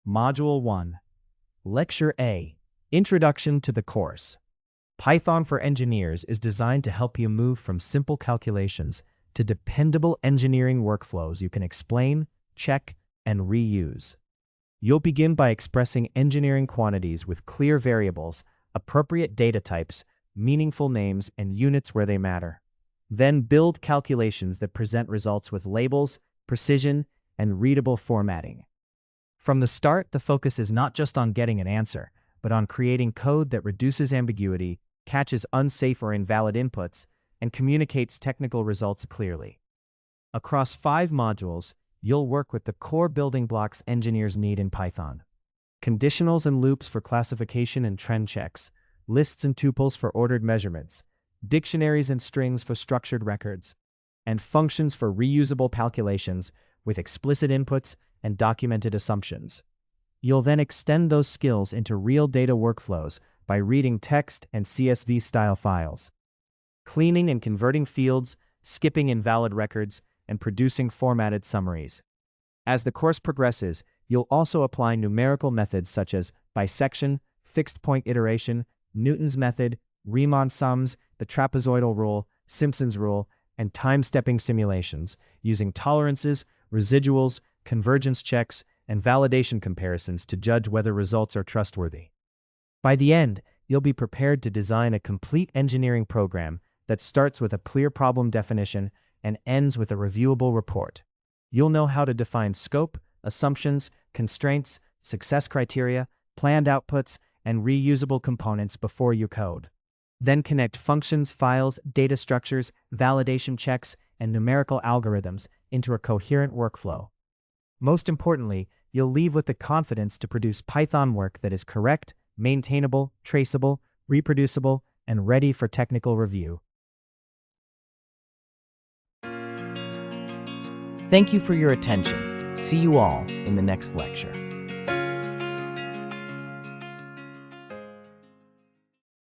Module 1. Lecture A. Introduction to the course. Python for Engineers is designed to help you move from simple calculations to dependable engineering workflows you can explain, check, and reuse. You'll begin by expressing engineering quantities with clear variables, appropriate data types, meaningful names, and units where they matter. Then build calculations that present results with labels, precision, and readable formatting. From the start, the focus is not just on getting an answer, but on creating code that reduces ambiguity, catches unsafe or invalid inputs, and communicates technical results clearly. Across 5 modules, you'll work with the core building blocks engineers need in Python. Conditionals and loops for classification and trend checks, lists and tuples for ordered measurements, dictionaries and strings for structured records, and functions for reusable calculations with explicit inputs and documented assumptions. You'll then extend those skills into real data workflows by reading text and CSV-style files, cleaning and converting fields, skipping invalid records, and producing formatted summaries. As the course progresses, you'll also apply numerical methods such as bisection, fixed-point iteration, Newton's method, Riemann sums, the trapezoidal rule, Simpson's rule, and time-stepping simulations, using tolerances, residuals, convergence checks, and validation comparisons to judge whether results are trustworthy. By the end, you'll be prepared to design a complete engineering program that starts with a clear problem definition and ends with a reviewable report. You'll know how to define scope, assumptions, constraints, success criteria, planned outputs, and reusable components before you code. Then connect functions, files, data structures, validation checks, and numerical algorithms into a coherent workflow. Most importantly, you'll leave with the confidence to produce Python work that is correct, maintainable, traceable, reproducible, and ready for technical review. Thank you for your attention. See you all in the next lecture.